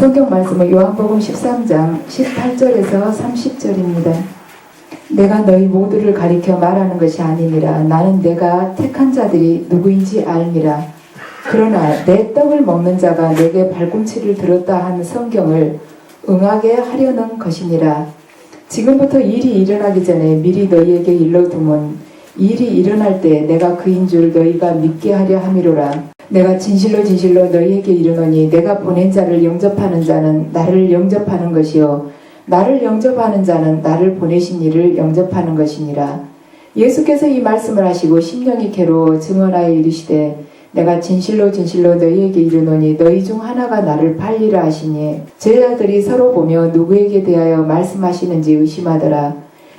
성경 말씀은 요한복음 13장 18절에서 30절입니다. 내가 너희 모두를 가리켜 말하는 것이 아니니라. 나는 내가 택한 자들이 누구인지 알미라. 그러나 내 떡을 먹는 자가 내게 발꿈치를 들었다 한 성경을 응하게 하려는 것이니라. 지금부터 일이 일어나기 전에 미리 너희에게 일러두면 일이 일어날 때 내가 그인 줄 너희가 믿게 하려 함이로라. 내가 진실로 진실로 너희에게 이르노니 내가 보낸 자를 영접하는 자는 나를 영접하는 것이요 나를 영접하는 자는 나를 보내신 이를 영접하는 것이니라. 예수께서 이 말씀을 하시고 심령이 괴로워 증언하여 이르시되 내가 진실로 진실로 너희에게 이르노니 너희 중 하나가 나를 팔리라 하시니 제자들이 서로 보며 누구에게 대하여 말씀하시는지 의심하더라.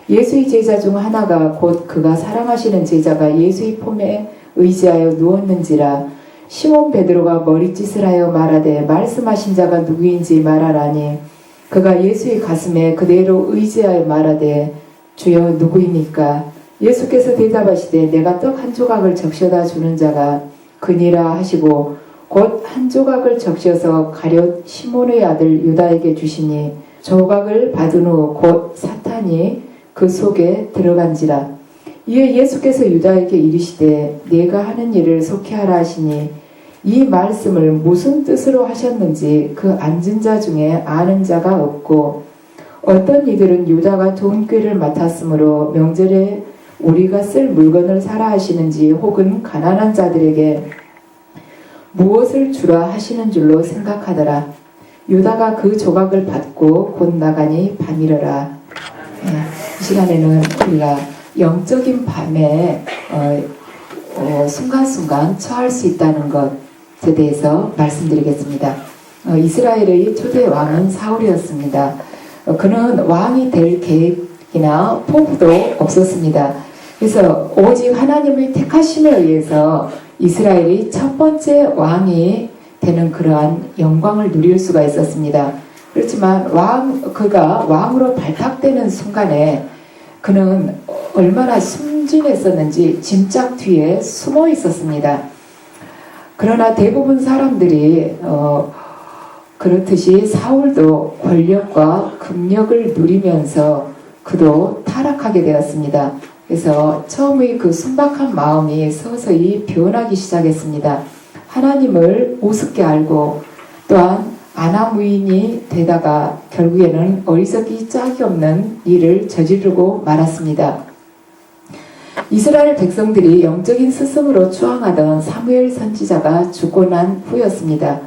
예수의 제자 중 하나가 곧 그가 사랑하시는 제자가 예수의 품에 의지하여 누웠는지라. 시몬 베드로가 머리짓을 하여 말하되 말씀하신 자가 누구인지 말하라니 그가 예수의 가슴에 그대로 의지하여 말하되 주여 누구입니까? 예수께서 대답하시되 내가 떡 한 조각을 적셔다 주는 자가 그니라 하시고 곧 한 조각을 적셔서 가룟 시몬의 아들 유다에게 주시니 조각을 받은 후 곧 사탄이 그 속에 들어간지라. 이에 예수께서 유다에게 이르시되 네가 하는 일을 속히 하라 하시니 이 말씀을 무슨 뜻으로 하셨는지 그 앉은 자 중에 아는 자가 없고 어떤 이들은 유다가 좋은 꾀를 맡았으므로 명절에 우리가 쓸 물건을 사라 하시는지 혹은 가난한 자들에게 무엇을 주라 하시는 줄로 생각하더라. 유다가 그 조각을 받고 곧 나가니 밤이러라. 이 시간에는 우리가 영적인 밤에 순간순간 처할 수 있다는 것에 대해서 말씀드리겠습니다. 이스라엘의 초대 왕은 사울이었습니다. 그는 왕이 될 계획이나 포부도 없었습니다. 그래서 오직 하나님의 택하심에 의해서 이스라엘이 첫 번째 왕이 되는 그러한 영광을 누릴 수가 있었습니다. 그렇지만 그가 왕으로 발탁되는 순간에 그는 얼마나 순진했었는지 짐짝 뒤에 숨어 있었습니다. 그러나 대부분 사람들이 그렇듯이 사울도 권력과 금력을 누리면서 그도 타락하게 되었습니다. 그래서 처음의 그 순박한 마음이 서서히 변하기 시작했습니다. 하나님을 우습게 알고 또한 아나무인이 되다가 결국에는 어리석기 짝이 없는 일을 저지르고 말았습니다. 이스라엘 백성들이 영적인 스승으로 추앙하던 사무엘 선지자가 죽고 난 후였습니다.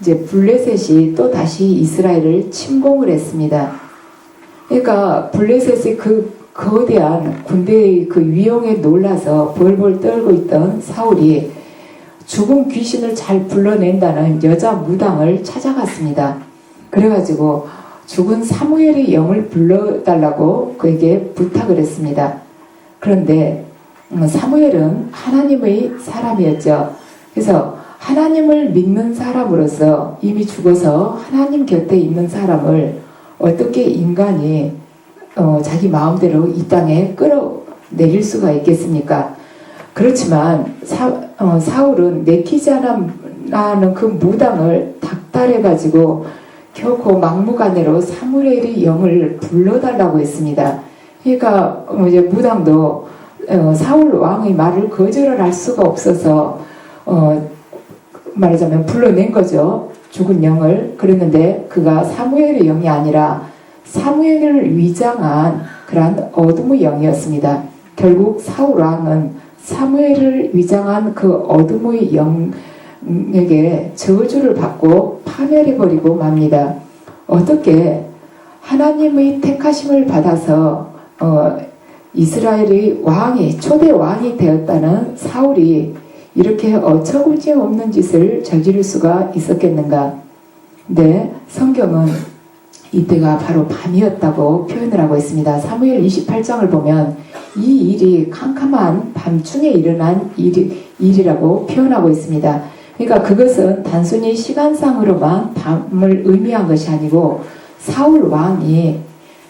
이제 블레셋이 또 다시 이스라엘을 침공을 했습니다. 그러니까 블레셋의 그 거대한 군대의 그 위용에 놀라서 벌벌 떨고 있던 사울이 죽은 귀신을 잘 불러낸다는 여자 무당을 찾아갔습니다. 그래가지고 죽은 사무엘의 영을 불러달라고 그에게 부탁을 했습니다. 그런데 사무엘은 하나님의 사람이었죠. 그래서 하나님을 믿는 사람으로서 이미 죽어서 하나님 곁에 있는 사람을 어떻게 인간이 자기 마음대로 이 땅에 끌어내릴 수가 있겠습니까? 그렇지만 사울은 내키지 않는 그 무당을 닥달해가지고 결코 막무가내로 사무엘의 영을 불러달라고 했습니다. 그러니까 이제 무당도 사울 왕의 말을 거절을 할 수가 없어서 말하자면 불러낸 거죠. 죽은 영을. 그랬는데 그가 사무엘의 영이 아니라 사무엘을 위장한 그러한 어둠의 영이었습니다. 결국 사울 왕은 사무엘을 위장한 그 어둠의 영에게 저주를 받고 파멸해버리고 맙니다. 어떻게 하나님의 택하심을 받아서 이스라엘의 왕이 초대 왕이 되었다는 사울이 이렇게 어처구니 없는 짓을 저지를 수가 있었겠는가? 네, 성경은 이때가 바로 밤이었다고 표현을 하고 있습니다. 사무엘 28장을 보면 이 일이 캄캄한 밤중에 일어난 일이라고 표현하고 있습니다. 그러니까 그것은 단순히 시간상으로만 밤을 의미한 것이 아니고 사울 왕이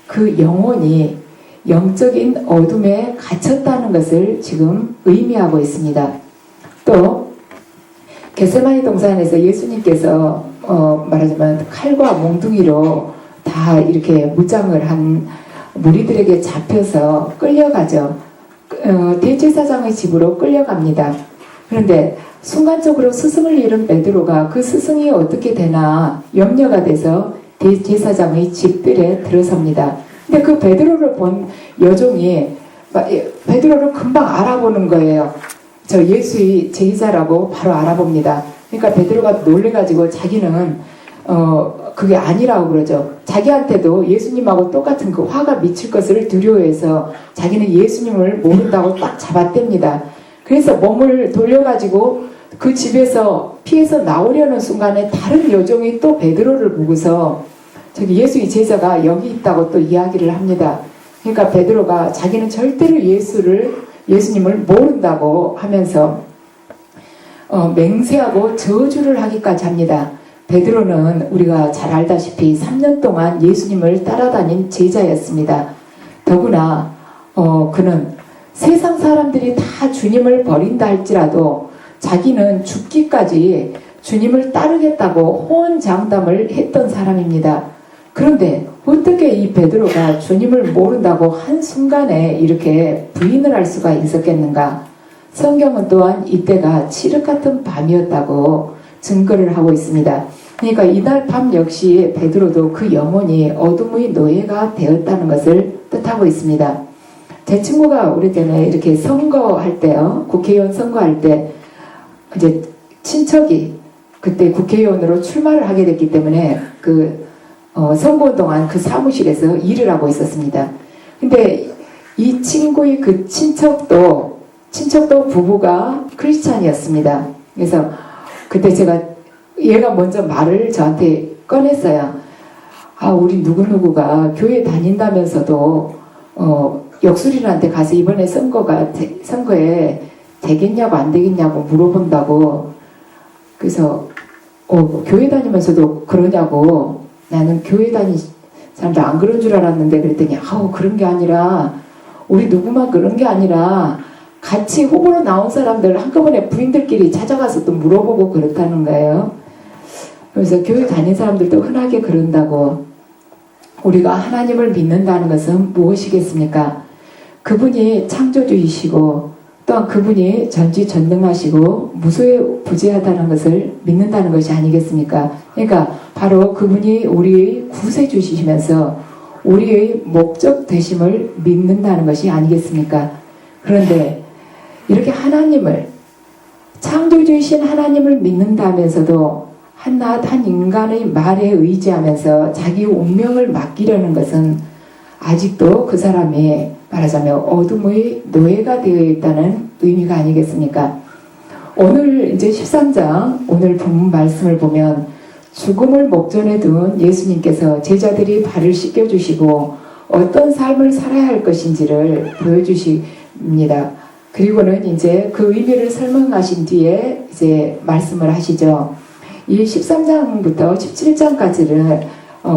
그 영혼이 영적인 어둠에 갇혔다는 것을 지금 의미하고 있습니다. 또 겟세마네 동산에서 예수님께서 말하자면 칼과 몽둥이로 다 이렇게 무장을 한 무리들에게 잡혀서 끌려가죠. 대제사장의 집으로 끌려갑니다. 그런데 순간적으로 스승을 잃은 베드로가 그 스승이 어떻게 되나 염려가 돼서 대제사장의 집들에 들어섭니다. 근데 그 베드로를 본 여종이 베드로를 금방 알아보는 거예요. 저 예수의 제자라고 바로 알아봅니다. 그러니까 베드로가 놀래가지고 자기는 그게 아니라고 그러죠. 자기한테도 예수님하고 똑같은 그 화가 미칠 것을 두려워해서 자기는 예수님을 모른다고 딱 잡아댑니다. 그래서 몸을 돌려가지고 그 집에서 피해서 나오려는 순간에 다른 여종이 또 베드로를 보고서 저기 예수의 제자가 여기 있다고 또 이야기를 합니다. 그러니까 베드로가 자기는 절대로 예수님을 모른다고 하면서 맹세하고 저주를 하기까지 합니다. 베드로는 우리가 잘 알다시피 3년 동안 예수님을 따라다닌 제자였습니다. 더구나 그는 세상 사람들이 다 주님을 버린다 할지라도 자기는 죽기까지 주님을 따르겠다고 호언장담을 했던 사람입니다. 그런데 어떻게 이 베드로가 주님을 모른다고 한순간에 이렇게 부인을 할 수가 있었겠는가? 성경은 또한 이때가 칠흑 같은 밤이었다고 증거를 하고 있습니다. 그러니까 이날 밤 역시 베드로도 그 영혼이 어둠의 노예가 되었다는 것을 뜻하고 있습니다. 제 친구가 우리 때는 이렇게 선거할 때요, 국회의원 선거할 때 이제 친척이 그때 국회의원으로 출마를 하게 됐기 때문에 그 선거 동안 그 사무실에서 일을 하고 있었습니다. 근데 이 친구의 그 친척도 부부가 크리스찬이었습니다. 그래서 그때 제가 얘가 먼저 말을 저한테 꺼냈어요. 우리 누구누구가 교회 다닌다면서도 역술인한테 가서 이번에 선거에 되겠냐고 안 되겠냐고 물어본다고. 그래서 교회 다니면서도 그러냐고. 나는 교회 다닌 사람들 안 그런 줄 알았는데 그랬더니 그런 게 아니라 우리 누구만 그런 게 아니라 같이 후보로 나온 사람들 한꺼번에 부인들끼리 찾아가서 또 물어보고 그렇다는 거예요. 그래서 교회 다닌 사람들도 흔하게 그런다고. 우리가 하나님을 믿는다는 것은 무엇이겠습니까? 그분이 창조주이시고 또한 그분이 전지전능하시고 무소부재하다는 것을 믿는다는 것이 아니겠습니까? 그러니까 바로 그분이 우리의 구세주시면서 우리의 목적 되심을 믿는다는 것이 아니겠습니까? 그런데 이렇게 하나님을, 창조주이신 하나님을 믿는다면서도 한낱 한 인간의 말에 의지하면서 자기 운명을 맡기려는 것은 아직도 그 사람이 말하자면 어둠의 노예가 되어 있다는 의미가 아니겠습니까? 오늘 이제 13장 오늘 본문 말씀을 보면 죽음을 목전에 둔 예수님께서 제자들이 발을 씻겨주시고 어떤 삶을 살아야 할 것인지를 보여주십니다. 그리고는 이제 그 의미를 설명하신 뒤에 이제 말씀을 하시죠. 이 13장부터 17장까지를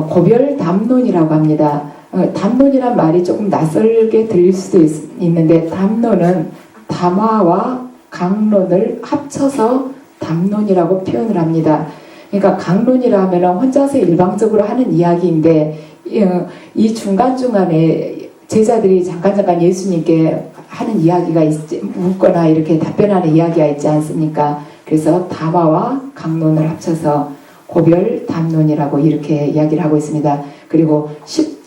고별 담론이라고 합니다. 담론이란 말이 조금 낯설게 들릴 수도 있는데 담론은 담화와 강론을 합쳐서 담론이라고 표현을 합니다. 그러니까 강론이라 하면 혼자서 일방적으로 하는 이야기인데 이 중간중간에 제자들이 잠깐 예수님께 하는 이야기가 묻거나 이렇게 답변하는 이야기가 있지 않습니까? 그래서 담화와 강론을 합쳐서 고별 담론이라고 이렇게 이야기를 하고 있습니다. 그리고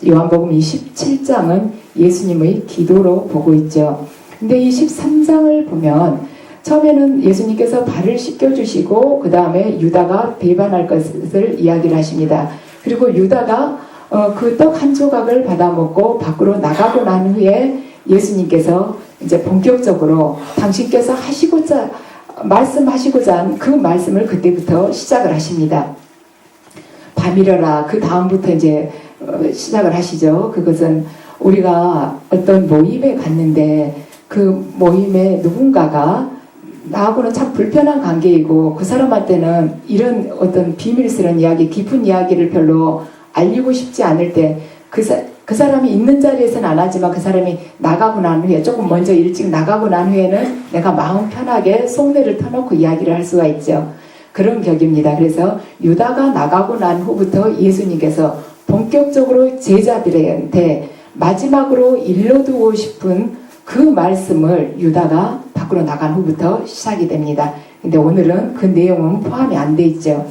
요한복음 27장은 예수님의 기도로 보고 있죠. 근데 이 13장을 보면 처음에는 예수님께서 발을 씻겨주시고 그 다음에 유다가 배반할 것을 이야기를 하십니다. 그리고 유다가 그 떡 한 조각을 받아먹고 밖으로 나가고 난 후에 예수님께서 이제 본격적으로 당신께서 말씀하시고자 한 그 말씀을 그때부터 시작을 하십니다. 밤이려라. 그 다음부터 이제 시작을 하시죠. 그것은 우리가 어떤 모임에 갔는데 그 모임에 누군가가 나하고는 참 불편한 관계이고 그 사람한테는 이런 어떤 비밀스러운 이야기, 깊은 이야기를 별로 알리고 싶지 않을 때 그 사람이 있는 자리에서는 안 하지만 그 사람이 나가고 난 후에 조금 먼저 일찍 나가고 난 후에는 내가 마음 편하게 속내를 터놓고 이야기를 할 수가 있죠. 그런 격입니다. 그래서 유다가 나가고 난 후부터 예수님께서 본격적으로 제자들한테 마지막으로 일러두고 싶은 그 말씀을 유다가 밖으로 나간 후부터 시작이 됩니다. 근데 오늘은 그 내용은 포함이 안 돼 있죠.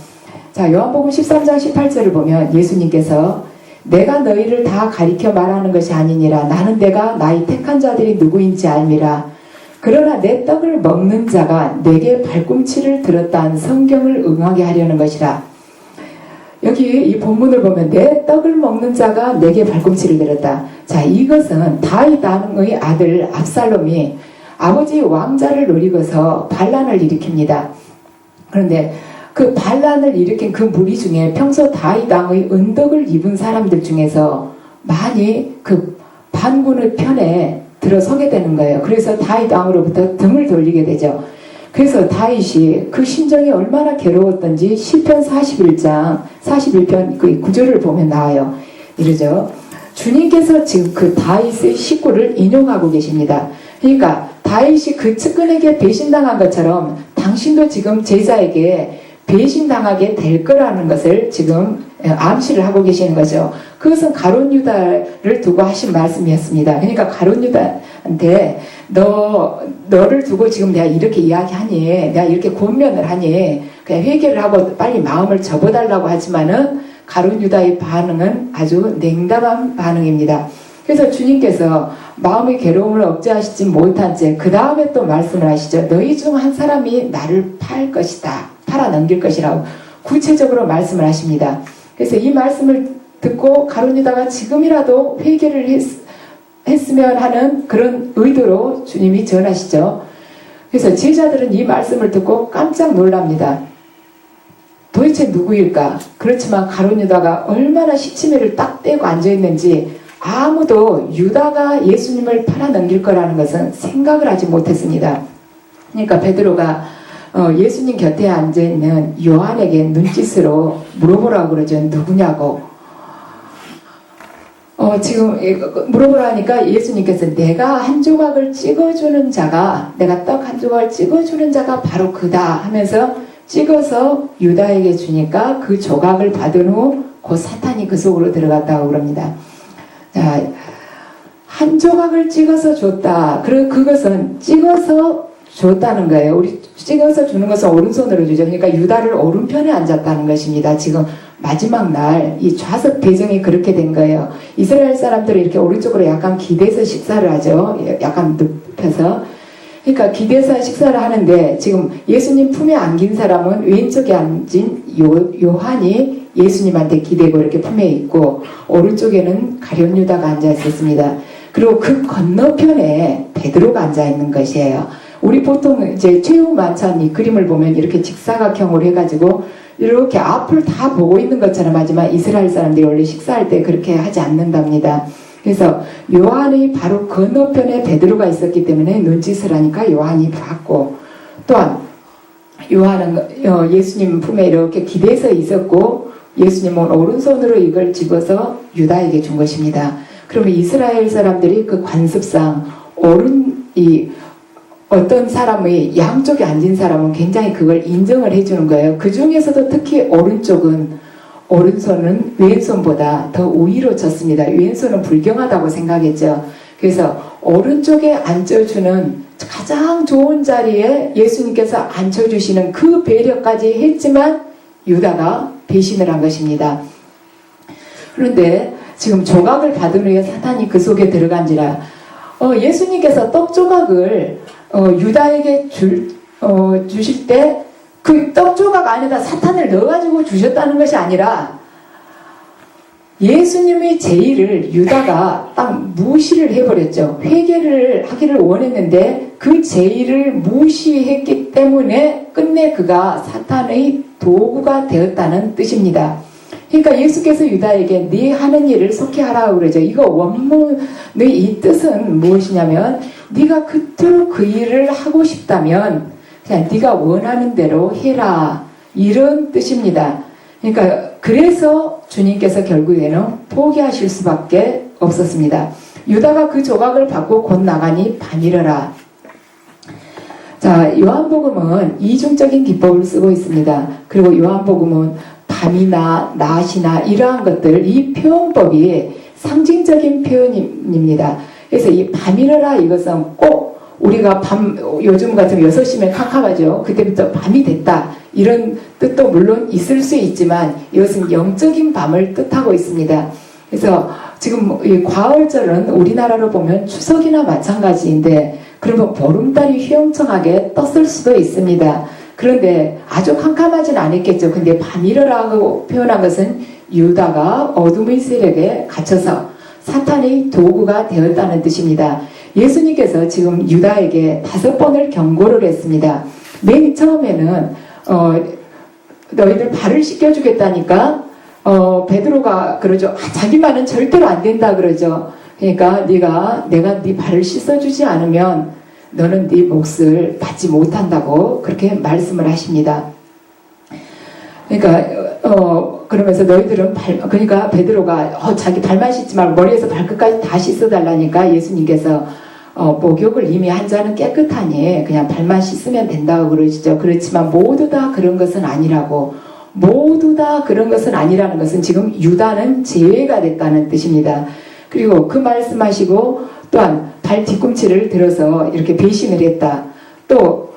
자, 요한복음 13장 18절을 보면 예수님께서 내가 너희를 다 가리켜 말하는 것이 아니니라. 나는 내가 나의 택한 자들이 누구인지 알미라. 그러나 내 떡을 먹는 자가 내게 발꿈치를 들었다는 성경을 응하게 하려는 것이라. 여기 이 본문을 보면 내 떡을 먹는 자가 내게 발꿈치를 들었다. 자, 이것은 다윗 왕의 아들 압살롬이 아버지 왕자를 노리고서 반란을 일으킵니다. 그런데 그 반란을 일으킨 그 무리 중에 평소 다윗 왕의 은덕을 입은 사람들 중에서 많이 그 반군의 편에 들어서게 되는 거예요. 그래서 다윗 왕으로부터 등을 돌리게 되죠. 그래서 다윗이 그 심정이 얼마나 괴로웠던지 시편 41장 41편 그 구절을 보면 나와요. 이러죠. 주님께서 지금 그 다윗의 식구를 인용하고 계십니다. 그러니까 다윗이 그 측근에게 배신당한 것처럼 당신도 지금 제자에게 배신당하게 될 거라는 것을 지금 암시를 하고 계시는 거죠. 그것은 가룟 유다를 두고 하신 말씀이었습니다. 그러니까 가룟 유다한테 너를 두고 지금 내가 이렇게 이야기하니, 내가 이렇게 권면을 하니 그냥 회개를 하고 빨리 마음을 접어달라고 하지만은 가룟 유다의 반응은 아주 냉담한 반응입니다. 그래서 주님께서 마음의 괴로움을 억제하시지 못한 채 그 다음에 또 말씀을 하시죠. 너희 중 한 사람이 나를 팔 것이다. 팔아 넘길 것이라고 구체적으로 말씀을 하십니다. 그래서 이 말씀을 듣고 가룟 유다가 지금이라도 회개를 했으면 하는 그런 의도로 주님이 전하시죠. 그래서 제자들은 이 말씀을 듣고 깜짝 놀랍니다. 도대체 누구일까? 그렇지만 가룟 유다가 얼마나 시치미를 딱 떼고 앉아있는지 아무도 유다가 예수님을 팔아 넘길 거라는 것은 생각을 하지 못했습니다. 그러니까 베드로가 예수님 곁에 앉아있는 요한에게 눈짓으로 물어보라고 그러죠. 누구냐고. 지금 물어보라 하니까 예수님께서 내가 한 조각을 찍어주는 자가, 내가 떡 한 조각을 찍어주는 자가 바로 그다 하면서 찍어서 유다에게 주니까 그 조각을 받은 후 곧 사탄이 그 속으로 들어갔다고 그럽니다. 자, 한 조각을 찍어서 줬다. 그것은 찍어서 줬다는 거예요. 우리 찍어서 주는 것은 오른손으로 주죠. 그러니까 유다를 오른편에 앉았다는 것입니다. 지금 마지막 날 이 좌석 배정이 그렇게 된 거예요. 이스라엘 사람들이 이렇게 오른쪽으로 약간 기대서 식사를 하죠. 약간 눕혀서. 그러니까 기대서 식사를 하는데 지금 예수님 품에 안긴 사람은 왼쪽에 앉은 요한이 예수님한테 기대고 이렇게 품에 있고 오른쪽에는 가룟 유다가 앉아 있었습니다. 그리고 그 건너편에 베드로가 앉아 있는 것이에요. 우리 보통 이제 최후 만찬 이 그림을 보면 이렇게 직사각형으로 해가지고 이렇게 앞을 다 보고 있는 것처럼 하지만 이스라엘 사람들이 원래 식사할 때 그렇게 하지 않는답니다. 그래서 요한의 바로 건너편에 베드로가 있었기 때문에 눈짓을 하니까 요한이 봤고, 또한 요한은 예수님 품에 이렇게 기대서 있었고 예수님은 오른손으로 이걸 집어서 유다에게 준 것입니다. 그러면 이스라엘 사람들이 그 관습상 어떤 사람의 양쪽에 앉은 사람은 굉장히 그걸 인정을 해주는 거예요. 그 중에서도 특히 오른손은 왼손보다 더 우위로 쳤습니다. 왼손은 불경하다고 생각했죠. 그래서 오른쪽에 앉혀주는 가장 좋은 자리에 예수님께서 앉혀주시는 그 배려까지 했지만 유다가 배신을 한 것입니다. 그런데 지금 조각을 받은 후에 사탄이 그 속에 들어간지라 예수님께서 떡 조각을 유다에게 주실 때 그 떡 조각 안에다 사탄을 넣어가지고 주셨다는 것이 아니라 예수님의 제의를 유다가 딱 무시를 해버렸죠. 회개를 하기를 원했는데 그 제의를 무시했기 때문에 끝내 그가 사탄의 도구가 되었다는 뜻입니다. 그러니까 예수께서 유다에게 네 하는 일을 속히 하라고 그러죠. 이거 원문의 이 뜻은 무엇이냐면 네가 그토록 그 일을 하고 싶다면 그냥 네가 원하는 대로 해라, 이런 뜻입니다. 그러니까 그래서 주님께서 결국에는 포기하실 수밖에 없었습니다. 유다가 그 조각을 받고 곧 나가니 밤이러라. 자, 요한복음은 이중적인 기법을 쓰고 있습니다. 그리고 요한복음은 밤이나 낮이나 이러한 것들, 이 표현법이 상징적인 표현입니다. 그래서 이 밤이러라 이것은 꼭 우리가 요즘 같으면 6시면 캄캄하죠. 그때부터 밤이 됐다. 이런 뜻도 물론 있을 수 있지만 이것은 영적인 밤을 뜻하고 있습니다. 그래서 지금 이 과월절은 우리나라로 보면 추석이나 마찬가지인데 그러면 보름달이 휘영청하게 떴을 수도 있습니다. 그런데 아주 캄캄하진 않았겠죠. 근데 밤이러라고 표현한 것은 유다가 어둠의 세력에 갇혀서 사탄의 도구가 되었다는 뜻입니다. 예수님께서 지금 유다에게 5번을 경고를 했습니다. 맨 처음에는 너희들 발을 씻겨주겠다니까 베드로가 그러죠. 자기 말은 절대로 안 된다 그러죠. 그러니까 내가 네 발을 씻어주지 않으면 너는 네 몫을 받지 못한다고 그렇게 말씀을 하십니다. 그러니까 그러면서 너희들은 그러니까 베드로가 자기 발만 씻지 말고 머리에서 발끝까지 다 씻어달라니까 예수님께서 목욕을 이미 한 자는 깨끗하니 그냥 발만 씻으면 된다고 그러시죠. 그렇지만 모두 다 그런 것은 아니라고. 모두 다 그런 것은 아니라는 것은 지금 유다는 제외가 됐다는 뜻입니다. 그리고 그 말씀하시고 또한 발 뒤꿈치를 들어서 이렇게 배신을 했다. 또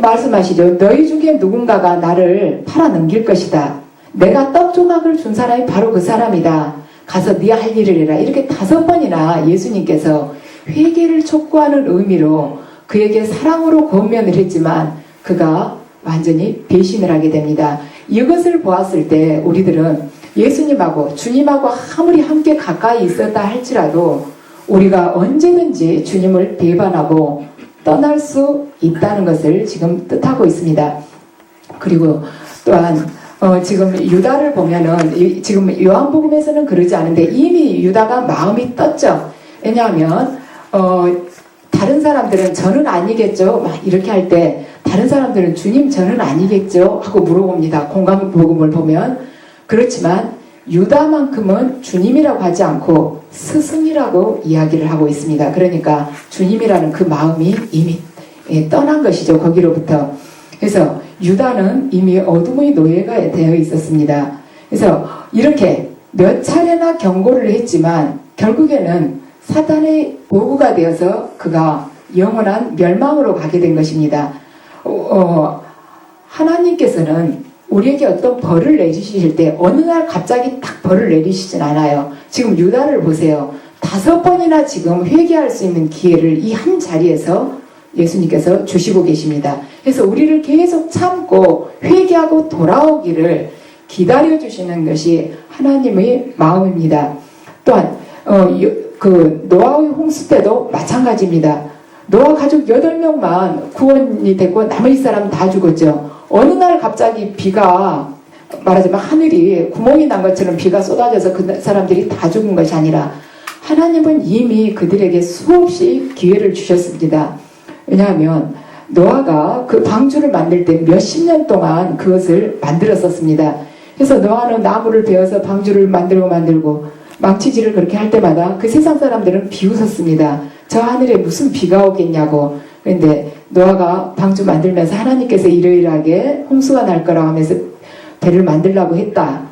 말씀하시죠. 너희 중에 누군가가 나를 팔아넘길 것이다. 내가 떡 조각을 준 사람이 바로 그 사람이다. 가서 네 할 일을 해라. 이렇게 5번이나 예수님께서 회개를 촉구하는 의미로 그에게 사랑으로 권면을 했지만 그가 완전히 배신을 하게 됩니다. 이것을 보았을 때 우리들은 예수님하고 주님하고 아무리 함께 가까이 있었다 할지라도 우리가 언제든지 주님을 배반하고 떠날 수 있다는 것을 지금 뜻하고 있습니다. 그리고 또한 지금 유다를 보면은 지금 요한복음에서는 그러지 않은데 이미 유다가 마음이 떴죠. 왜냐하면 다른 사람들은 저는 아니겠죠. 막 이렇게 할 때 다른 사람들은 주님 저는 아니겠죠 하고 물어봅니다. 공감복음을 보면. 그렇지만 유다만큼은 주님이라고 하지 않고 스승이라고 이야기를 하고 있습니다. 그러니까 주님이라는 그 마음이 이미 떠난 것이죠. 거기로부터. 그래서 유다는 이미 어둠의 노예가 되어 있었습니다. 그래서 이렇게 몇 차례나 경고를 했지만 결국에는 사탄의 도구가 되어서 그가 영원한 멸망으로 가게 된 것입니다. 하나님께서는 우리에게 어떤 벌을 내리실 때 어느 날 갑자기 딱 벌을 내리시진 않아요. 지금 유다를 보세요. 5번이나 지금 회개할 수 있는 기회를 이 한 자리에서 예수님께서 주시고 계십니다. 그래서 우리를 계속 참고 회개하고 돌아오기를 기다려주시는 것이 하나님의 마음입니다. 또한 그 노아의 홍수 때도 마찬가지입니다. 노아 가족 8명만 구원이 됐고 나머지 사람은 다 죽었죠. 어느 날 갑자기 비가 말하자면 하늘이 구멍이 난 것처럼 비가 쏟아져서 그 사람들이 다 죽은 것이 아니라 하나님은 이미 그들에게 수없이 기회를 주셨습니다. 왜냐하면 노아가 그 방주를 만들 때 몇십 년 동안 그것을 만들었었습니다. 그래서 노아는 나무를 베어서 방주를 만들고 망치질을 그렇게 할 때마다 그 세상 사람들은 비웃었습니다. 저 하늘에 무슨 비가 오겠냐고. 그런데 노아가 방주 만들면서 하나님께서 이러이러하게 홍수가 날 거라고 하면서 배를 만들라고 했다.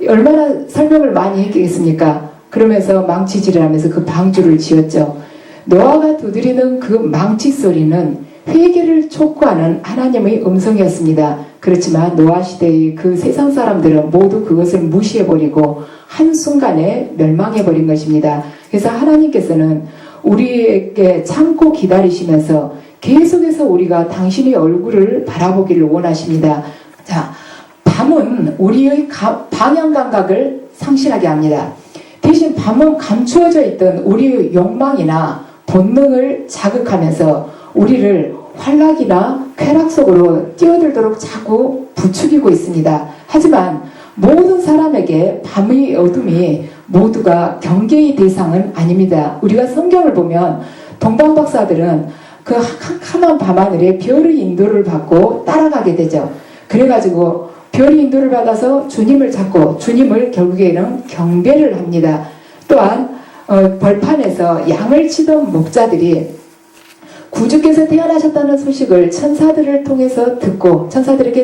얼마나 설명을 많이 했겠습니까? 그러면서 망치질을 하면서 그 방주를 지었죠. 노아가 두드리는 그 망치 소리는 회개를 촉구하는 하나님의 음성이었습니다. 그렇지만 노아 시대의 그 세상 사람들은 모두 그것을 무시해버리고 한순간에 멸망해버린 것입니다. 그래서 하나님께서는 우리에게 참고 기다리시면서 계속해서 우리가 당신의 얼굴을 바라보기를 원하십니다. 자, 밤은 우리의 방향 감각을 상실하게 합니다. 대신 밤은 감추어져 있던 우리의 욕망이나 본능을 자극하면서 우리를 환락이나 쾌락 속으로 뛰어들도록 자꾸 부추기고 있습니다. 하지만 모든 사람에게 밤의 어둠이 모두가 경계의 대상은 아닙니다. 우리가 성경을 보면 동방박사들은 그 캄캄한 밤하늘에 별의 인도를 받고 따라가게 되죠. 그래가지고 별의 인도를 받아서 주님을 찾고 주님을 결국에는 경배를 합니다. 또한 벌판에서 양을 치던 목자들이 구주께서 태어나셨다는 소식을 천사들에게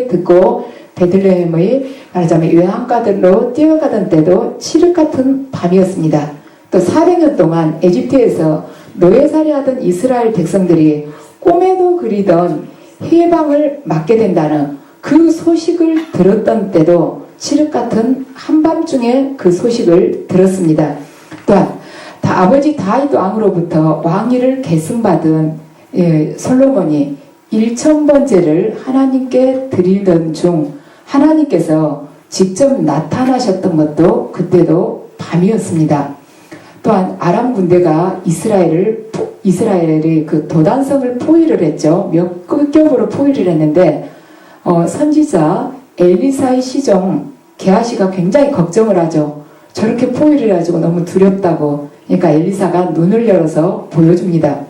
듣고 베들레헴의 말하자면 외양가들로 뛰어가던 때도 칠흑 같은 밤이었습니다. 또 400년 동안 에집트에서 노예살이하던 이스라엘 백성들이 꿈에도 그리던 해방을 맞게 된다는 그 소식을 들었던 때도 칠흑 같은 한밤중에 그 소식을 들었습니다. 또한 아버지 다윗 왕으로부터 왕위를 계승받은 솔로몬이 1000번제를 하나님께 드리던 중 하나님께서 직접 나타나셨던 것도 그때도 밤이었습니다. 또한 아람 군대가 이스라엘의 그 도단성을 포위를 했죠. 몇 겹으로 포위를 했는데 선지자 엘리사의 시종 게하시가 굉장히 걱정을 하죠. 저렇게 포위를 해가지고 너무 두렵다고. 그러니까 엘리사가 눈을 열어서 보여줍니다.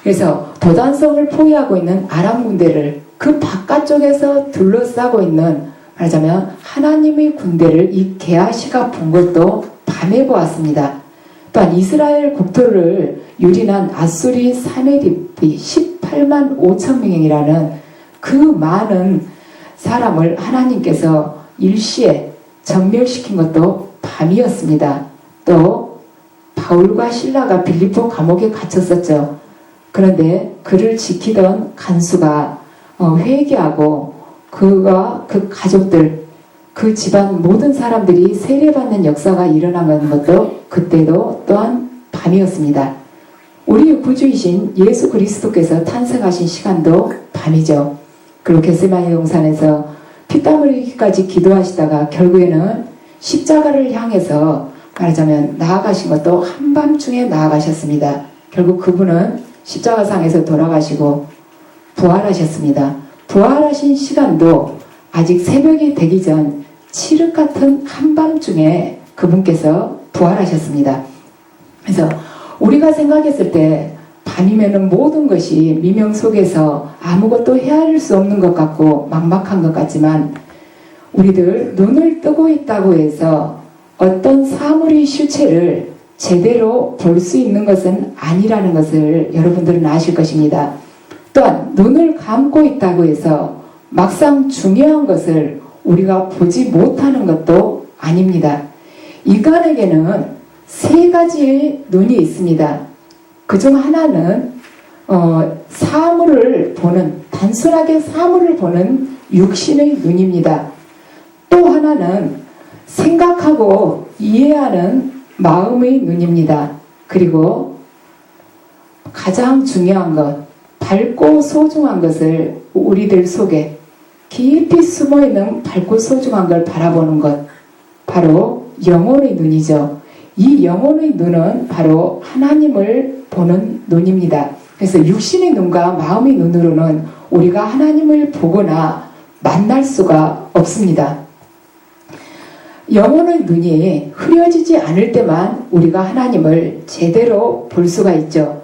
그래서 도단성을 포위하고 있는 아람 군대를 그 바깥쪽에서 둘러싸고 있는 말하자면 하나님의 군대를 이 게하시가 본 것도 밤에 보았습니다. 또한 이스라엘 국토를 유린한 아수리 사네립이 18만 5천 명이라는 그 많은 사람을 하나님께서 일시에 전멸시킨 것도 밤이었습니다. 또 바울과 실라가 빌립보 감옥에 갇혔었죠. 그런데 그를 지키던 간수가 회개하고 그가 그 가족들 그 집안 모든 사람들이 세례받는 역사가 일어난 것도 그때도 또한 밤이었습니다. 우리 구주이신 예수 그리스도께서 탄생하신 시간도 밤이죠. 그리고 겟세마네 동산에서 피땀 흘리기까지 기도하시다가 결국에는 십자가를 향해서 말하자면 나아가신 것도 한밤중에 나아가셨습니다. 결국 그분은 십자가상에서 돌아가시고 부활하셨습니다. 부활하신 시간도 아직 새벽이 되기 전 칠흑 같은 한밤중에 그분께서 부활하셨습니다. 그래서 우리가 생각했을 때 밤이면은 모든 것이 미명 속에서 아무것도 헤아릴 수 없는 것 같고 막막한 것 같지만 우리들 눈을 뜨고 있다고 해서 어떤 사물의 실체를 제대로 볼 수 있는 것은 아니라는 것을 여러분들은 아실 것입니다. 또한 눈을 감고 있다고 해서 막상 중요한 것을 우리가 보지 못하는 것도 아닙니다. 인간에게는 세 가지의 눈이 있습니다. 그중 하나는 사물을 보는 단순하게 사물을 보는 육신의 눈입니다. 또 하나는 생각하고 이해하는 마음의 눈입니다. 그리고 가장 중요한 것, 밝고 소중한 것을 우리들 속에 깊이 숨어있는 밝고 소중한 걸 바라보는 것, 바로 영혼의 눈이죠. 이 영혼의 눈은 바로 하나님을 보는 눈입니다. 그래서 육신의 눈과 마음의 눈으로는 우리가 하나님을 보거나 만날 수가 없습니다. 영혼의 눈이 흐려지지 않을 때만 우리가 하나님을 제대로 볼 수가 있죠.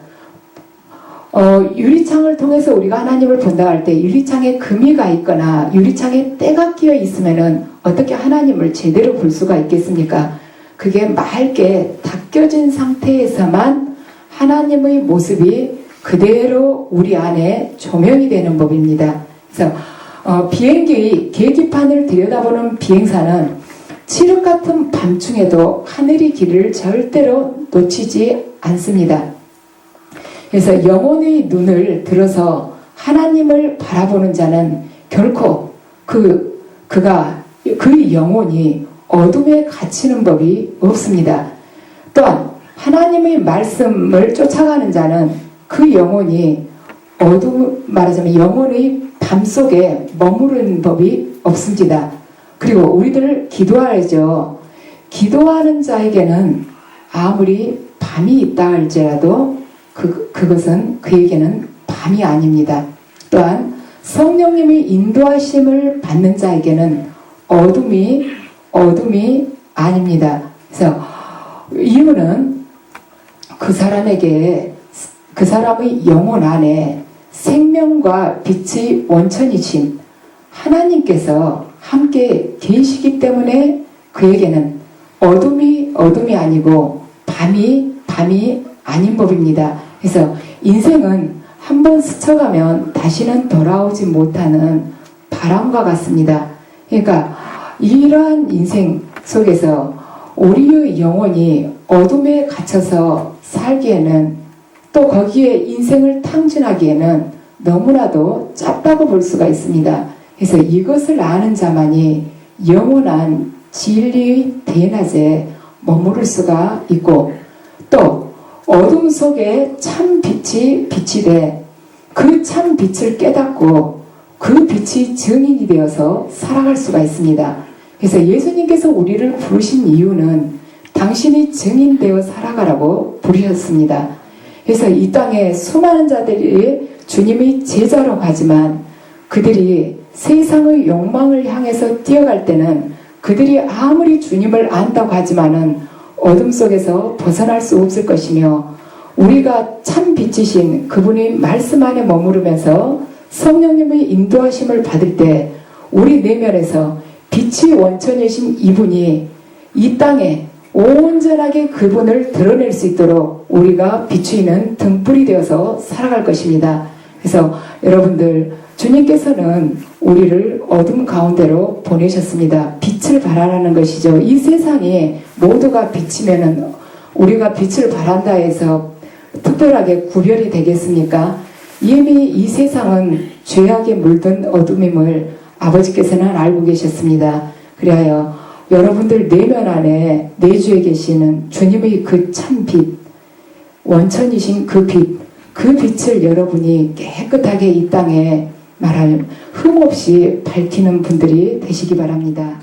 유리창을 통해서 우리가 하나님을 본다 할 때 유리창에 금이가 있거나 유리창에 때가 끼어 있으면은 어떻게 하나님을 제대로 볼 수가 있겠습니까? 그게 맑게 닦여진 상태에서만 하나님의 모습이 그대로 우리 안에 조명이 되는 법입니다. 그래서 비행기의 계기판을 들여다보는 비행사는 칠흑 같은 밤중에도 하늘의 길을 절대로 놓치지 않습니다. 그래서 영혼의 눈을 들어서 하나님을 바라보는 자는 결코 그의 영혼이 어둠에 갇히는 법이 없습니다. 또한 하나님의 말씀을 쫓아가는 자는 그 영혼이 말하자면 영혼의 밤 속에 머무르는 법이 없습니다. 그리고 우리들 기도하죠. 기도하는 자에게는 아무리 밤이 있다 할지라도 그것은 그에게는 밤이 아닙니다. 또한 성령님의 인도하심을 받는 자에게는 어둠이 아닙니다. 그래서 이유는 그 사람의 영혼 안에 생명과 빛의 원천이신 하나님께서 함께 계시기 때문에 그에게는 어둠이 아니고 밤이 아닌 법입니다. 그래서 인생은 한번 스쳐가면 다시는 돌아오지 못하는 바람과 같습니다. 그러니까 이러한 인생 속에서 우리의 영혼이 어둠에 갇혀서 살기에는, 또 거기에 인생을 탕진하기에는 너무나도 짧다고 볼 수가 있습니다. 그래서 이것을 아는 자만이 영원한 진리의 대낮에 머무를 수가 있고, 또 어둠 속에 참 빛이 비치되 그 참 빛을 깨닫고 그 빛이 증인이 되어서 살아갈 수가 있습니다. 그래서 예수님께서 우리를 부르신 이유는 당신이 증인되어 살아가라고 부르셨습니다. 그래서 이 땅에 수많은 자들이 주님의 제자로 가지만 그들이 세상의 욕망을 향해서 뛰어갈 때는 그들이 아무리 주님을 안다고 하지만은 어둠 속에서 벗어날 수 없을 것이며, 우리가 참 빛이신 그분의 말씀 안에 머무르면서 성령님의 인도하심을 받을 때 우리 내면에서 빛이 원천이신 이분이 이 땅에 온전하게 그분을 드러낼 수 있도록 우리가 비추이는 등불이 되어서 살아갈 것입니다. 그래서 여러분들, 주님께서는 우리를 어둠 가운데로 보내셨습니다. 빛을 발하라는 것이죠. 이 세상에 모두가 비치면은 우리가 빛을 발한다 해서 특별하게 구별이 되겠습니까? 이미 이 세상은 죄악에 물든 어둠임을 아버지께서는 알고 계셨습니다. 그리하여 여러분들 내면 안에 내주에 계시는 주님의 그 참 빛, 원천이신 그 빛, 그 빛을 여러분이 깨끗하게 이 땅에 말하면 흠없이 밝히는 분들이 되시기 바랍니다.